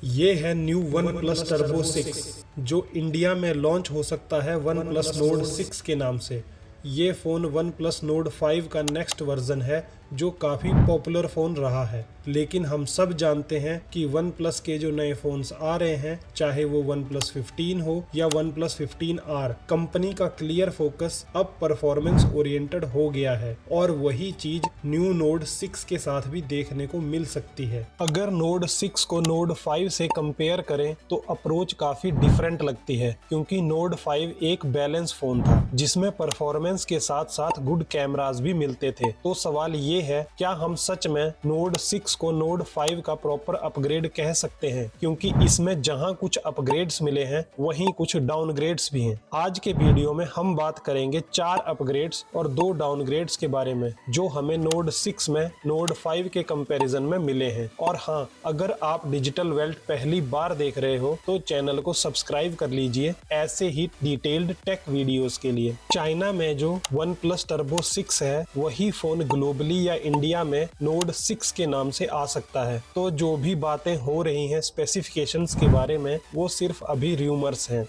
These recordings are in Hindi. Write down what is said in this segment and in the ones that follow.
ये है न्यू वन प्लस टर्बो 6 जो इंडिया में लॉन्च हो सकता है वन प्लस नोड 6 के नाम से। ये फ़ोन वन प्लस नोड 5 का नेक्स्ट वर्जन है जो काफ़ी पॉपुलर फ़ोन रहा है। लेकिन हम सब जानते हैं कि वन प्लस के जो नए फ़ोन्स आ रहे हैं, चाहे वो वन प्लस 15 हो या वन प्लस 15R, कंपनी का क्लियर फोकस अब परफॉर्मेंस ओरिएंटेड हो गया है और वही चीज़ न्यू नोड 6 के साथ भी देखने को मिल सकती है। अगर नोड 6 को नोड 5 से कंपेयर करें तो अप्रोच काफ़ी डिफरेंट लगती है, क्योंकि नोड 5 एक बैलेंस फ़ोन था जिसमें परफॉर्मेंस के साथ साथ गुड कैमरास भी मिलते थे। तो सवाल ये है, क्या हम सच में नोड 6 को नोड 5 का प्रॉपर अपग्रेड कह सकते हैं? क्योंकि इसमें जहां कुछ अपग्रेड्स मिले हैं वहीं कुछ डाउनग्रेड्स भी हैं। आज के वीडियो में हम बात करेंगे 4 अपग्रेड्स और 2 डाउनग्रेड्स के बारे में जो हमें नोड 6 में नोड 5 के कंपैरिजन में मिले हैं। और हाँ, अगर आप डिजिटल वेल्थ पहली बार देख रहे हो तो चैनल को सब्सक्राइब कर लीजिए ऐसे ही डिटेल्ड टेक वीडियोस के लिए। चाइना में जो वन प्लस टर्बो 6 है वही फोन ग्लोबली या इंडिया में नोड 6 के नाम से आ सकता है। तो जो भी बातें हो रही हैं स्पेसिफिकेशंस के बारे में, वो सिर्फ अभी रूमर्स हैं।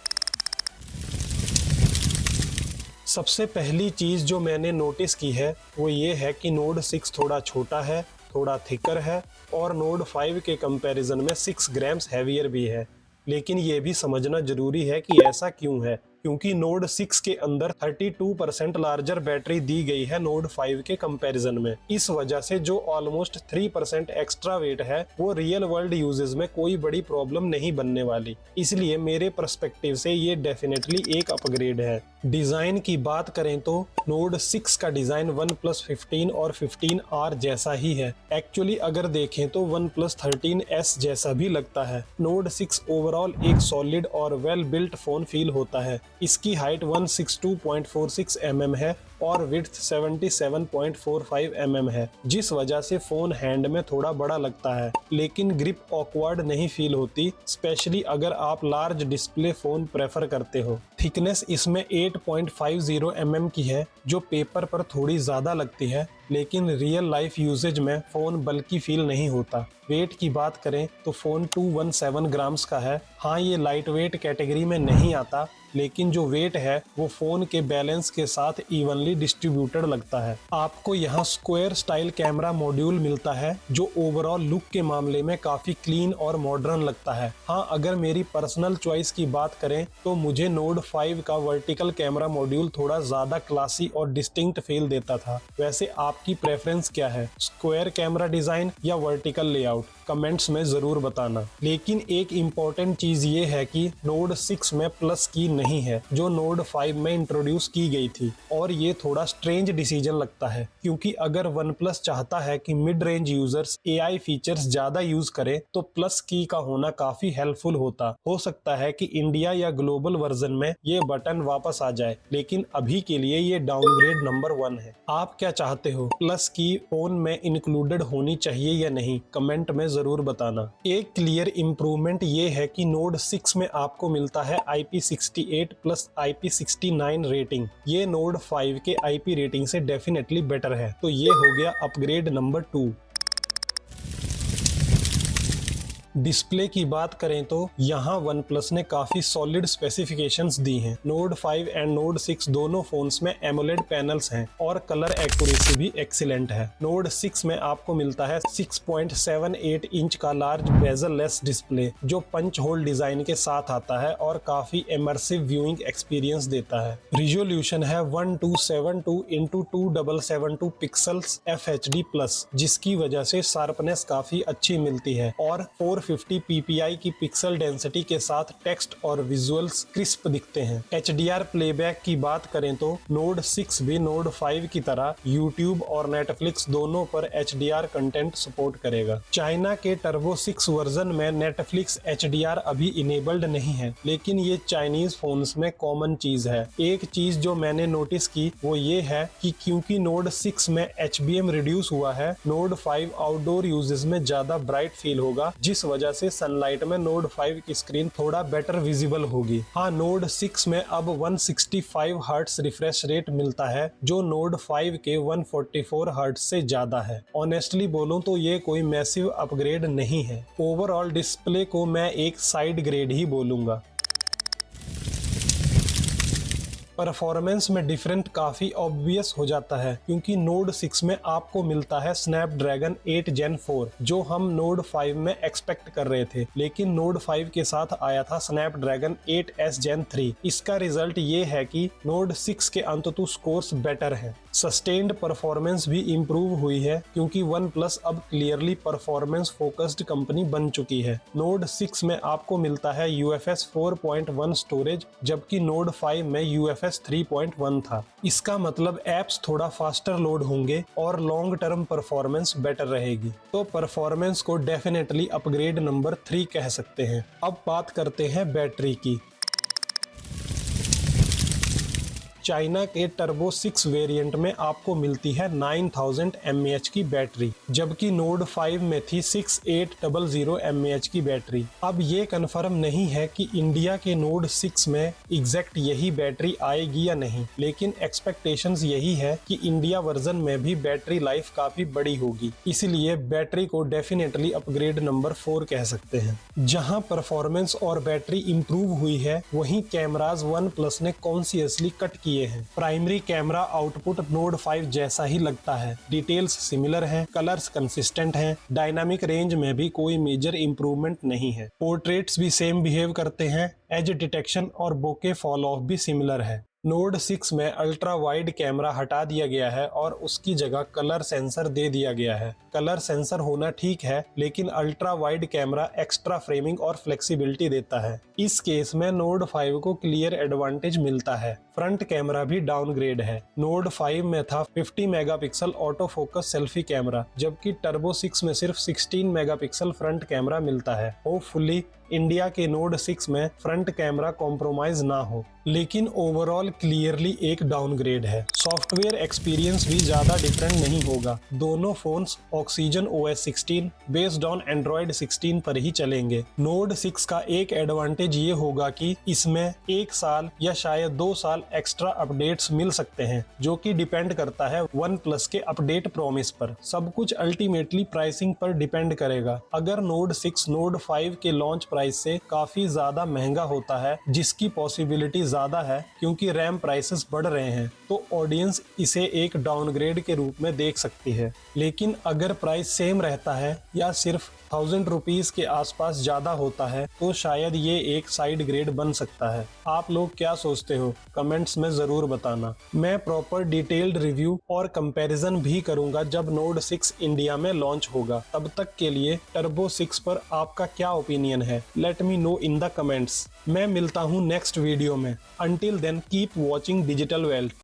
सबसे पहली चीज़ जो मैंने नोटिस की है वो ये है कि नोड 6 थोड़ा छोटा है, थोड़ा थिकर है और नोड 5 के कंपैरिजन में 6 ग्राम्स हैवियर भी है। लेकिन ये भी समझना जरूरी है कि ऐसा क्यों है, क्योंकि नोड 6 के अंदर 32% लार्जर बैटरी दी गई है नोड 5 के कंपैरिजन में। इस वजह से जो ऑलमोस्ट 3% एक्स्ट्रा वेट है वो रियल वर्ल्ड यूजेस में कोई बड़ी प्रॉब्लम नहीं बनने वाली। इसलिए मेरे पर्सपेक्टिव से ये डेफिनेटली एक अपग्रेड है। डिजाइन की बात करें तो नोड 6 का डिजाइन वन प्लस 15 और 15R जैसा ही है। एक्चुअली अगर देखें तो वन प्लस 13S जैसा भी लगता है। नोड 6 ओवरऑल एक सॉलिड और वेल बिल्ट फोन फील होता है। इसकी हाइट 162.46 mm है और विड्थ 77.45 mm है, जिस वजह से फोन हैंड में थोड़ा बड़ा लगता है, लेकिन ग्रिप ऑकवर्ड नहीं फील होती, स्पेशली अगर आप लार्ज डिस्प्ले फोन प्रेफर करते हो। थिकनेस इसमें 8.50 mm की है जो पेपर पर थोड़ी ज़्यादा लगती है, लेकिन रियल लाइफ यूजेज में फ़ोन बल्कि फील नहीं होता। वेट की बात करें तो फ़ोन 217 ग्राम्स का है। हाँ, ये लाइट वेट कैटेगरी में नहीं आता, लेकिन जो वेट है वो फ़ोन के बैलेंस के साथ इवनली डिस्ट्रीब्यूटेड लगता है। आपको यहाँ स्क्वायर स्टाइल कैमरा मॉड्यूल मिलता है जो ओवरऑल लुक के मामले में काफ़ी क्लीन और मॉडर्न लगता है। हाँ, अगर मेरी पर्सनल चॉइस की बात करें तो मुझे नोड 5 का वर्टिकल कैमरा मॉड्यूल थोड़ा ज़्यादा क्लासी और डिस्टिंक्ट फील देता था। वैसे आपकी प्रेफरेंस क्या है, स्क्वायर कैमरा डिज़ाइन या वर्टिकल लेआउट? कमेंट्स में ज़रूर बताना। लेकिन एक इम्पॉर्टेंट चीज़ ये है कि नोड 6 में प्लस की नहीं है जो नोड 5 में इंट्रोड्यूस की गई थी, और ये थोड़ा स्ट्रेंज डिसीजन लगता है, क्योंकि अगर वन प्लस चाहता है कि mid range users AI features ज़्यादा यूज करें तो प्लस की का होना काफ़ी हेल्पफुल होता। हो सकता है कि इंडिया या ग्लोबल वर्जन में ये बटन वापस आ जाए, लेकिन अभी के लिए ये डाउनग्रेड नंबर 1 है। आप क्या चाहते हो, प्लस की फोन में इंक्लूडेड होनी चाहिए या नहीं? कमेंट में जरूर बताना। एक क्लियर इंप्रूवमेंट ये है कि नोड 6 में आपको मिलता है IP68 प्लस IP69 रेटिंग। ये नोड 5 के IP रेटिंग से डेफिनेटली बेटर है। तो ये हो गया अपग्रेड नंबर 2। डिस्प्ले की बात करें तो यहाँ वन प्लस ने काफी सॉलिड स्पेसिफिकेशंस दी हैं। नोड 5 एंड नोड 6 दोनों फोन्स में एमोलेड पैनल्स हैं और कलर एक्यूरेसी भी एक्सीलेंट है। नोड 6 में आपको मिलता है 6.78 इंच का लार्ज बेजल लेस डिस्प्ले जो पंच होल डिजाइन के साथ आता है और काफी इमर्सिव व्यूइंग एक्सपीरियंस देता है। रिजोल्यूशन है 1272 × 2772 पिक्सल्स FHD+, जिसकी वजह से शार्पनेस काफी अच्छी मिलती है और 450 ppi की पिक्सल डेंसिटी के साथ टेक्स्ट और विजुअल्स क्रिस्प दिखते हैं। HDR प्लेबैक की बात करें तो नोड 6 भी नोड 5 की तरह YouTube और Netflix दोनों पर HDR कंटेंट सपोर्ट करेगा। चाइना के टर्बो 6 वर्जन में Netflix HDR अभी इनेबल्ड नहीं है, लेकिन ये चाइनीज फोन्स में कॉमन चीज है। एक चीज जो मैंने नोटिस की वो ये है कि क्योंकि नोड 6 में HBM रिड्यूस हुआ है, नोड 5 आउटडोर यूजेस में ज्यादा ब्राइट फील होगा, जिस वजह से सनलाइट में नोड 5 की स्क्रीन थोड़ा बेटर विजिबल होगी। हाँ, नोड 6 में अब 165 हर्ट्ज रिफ्रेश रेट मिलता है जो नोड 5 के 144 हर्ट्ज से ज्यादा है। ऑनेस्टली बोलूं तो ये कोई मैसिव अपग्रेड नहीं है। ओवरऑल डिस्प्ले को मैं एक साइड ग्रेड ही बोलूंगा। परफॉर्मेंस में डिफरेंट काफी ऑब्वियस हो जाता है क्योंकि नोड 6 में आपको मिलता है स्नैपड्रैगन 8 Gen 4 जो हम नोड 5 में एक्सपेक्ट कर रहे थे, लेकिन नोड 5 के साथ आया था स्नैपड्रैगन 8S Gen 3। इसका रिजल्ट ये है कि नोड 6 के अंततः स्कोर्स बेटर हैं। सस्टेन्ड परफॉर्मेंस भी इम्प्रूव हुई है क्योंकि OnePlus अब क्लियरली परफॉर्मेंस फोकस्ड कंपनी बन चुकी है। नोड 6 में आपको मिलता है UFS 4.1 स्टोरेज जबकि नोड 5 में UFS 3.1 था। इसका मतलब एप्स थोड़ा फास्टर लोड होंगे और लॉन्ग टर्म परफॉर्मेंस बेटर रहेगी। तो परफॉर्मेंस को डेफिनेटली अपग्रेड नंबर 3 कह सकते हैं। अब बात करते हैं बैटरी की। चाइना के टर्बो 6 वेरिएंट में आपको मिलती है 9000 mAh की बैटरी जबकि नोड 5 में थी 6800 mAh की बैटरी। अब ये कंफर्म नहीं है कि इंडिया के नोड 6 में एग्जैक्ट यही बैटरी आएगी या नहीं, लेकिन एक्सपेक्टेशंस यही है कि इंडिया वर्जन में भी बैटरी लाइफ काफी बड़ी होगी, इसलिए बैटरी को डेफिनेटली अपग्रेड नंबर 4 कह सकते हैं। जहां परफॉर्मेंस और बैटरी इंप्रूव हुई है वहीं कैमराज OnePlus ने कॉन्शियसली कट किए हैं। प्राइमरी कैमरा आउटपुट नोड 5 जैसा ही लगता है, डिटेल्स सिमिलर हैं, कलर्स कंसिस्टेंट हैं, डायनामिक रेंज में भी कोई मेजर इंप्रूवमेंट नहीं है। पोर्ट्रेट्स भी सेम बिहेव करते हैं, एज डिटेक्शन और बोके फॉल ऑफ भी सिमिलर है। नोड 6 में अल्ट्रा वाइड कैमरा हटा दिया गया है और उसकी जगह कलर सेंसर दे दिया गया है। कलर सेंसर होना ठीक है, लेकिन ultra wide camera extra framing और फ्लेक्सिबिलिटी देता है। इस केस में नोड 5 को क्लियर एडवांटेज मिलता है। फ्रंट कैमरा भी डाउनग्रेड है। नोड 5 में था 50 megapixel auto focus selfie camera जबकि टर्बो 6 में सिर्फ 16 मेगापिक्सल फ्रंट कैमरा मिलता है। होपफुली इंडिया के नोड 6 में फ्रंट कैमरा कॉम्प्रोमाइज ना हो, लेकिन ओवरऑल क्लियरली एक डाउनग्रेड है। सॉफ्टवेयर एक्सपीरियंस भी ज्यादा डिफरेंट नहीं होगा। दोनों phones oxygen OS 16 based on Android 16 पर ही चलेंगे। नोड 6 का एक एडवांटेज ये होगा कि इसमें 1 साल या शायद 2 साल एक्स्ट्रा अपडेट्स मिल सकते हैं, जो कि डिपेंड करता है OnePlus के अपडेट प्रॉमिस पर। सब कुछ अल्टीमेटली प्राइसिंग पर डिपेंड करेगा। अगर नोड 6 नोड 5 के लॉन्च प्राइस से काफी ज्यादा महंगा होता है, जिसकी पॉसिबिलिटी ज्यादा है क्योंकि रैम प्राइसेस बढ़ रहे हैं, तो ऑडियंस इसे एक डाउनग्रेड के रूप में देख सकती है। लेकिन अगर प्राइस सेम रहता है या सिर्फ 1000 रुपीज के आसपास ज्यादा होता है तो शायद ये एक साइड ग्रेड बन सकता है। आप लोग क्या सोचते हो कमेंट्स में जरूर बताना। मैं प्रॉपर डिटेल्ड रिव्यू और कंपैरिजन भी करूंगा जब नोड 6 इंडिया में लॉन्च होगा। तब तक के लिए टर्बो 6 पर आपका क्या ओपिनियन है, let me know in the comments. मैं मिलता हूँ नेक्स्ट वीडियो में। Until then keep watching digital wealth.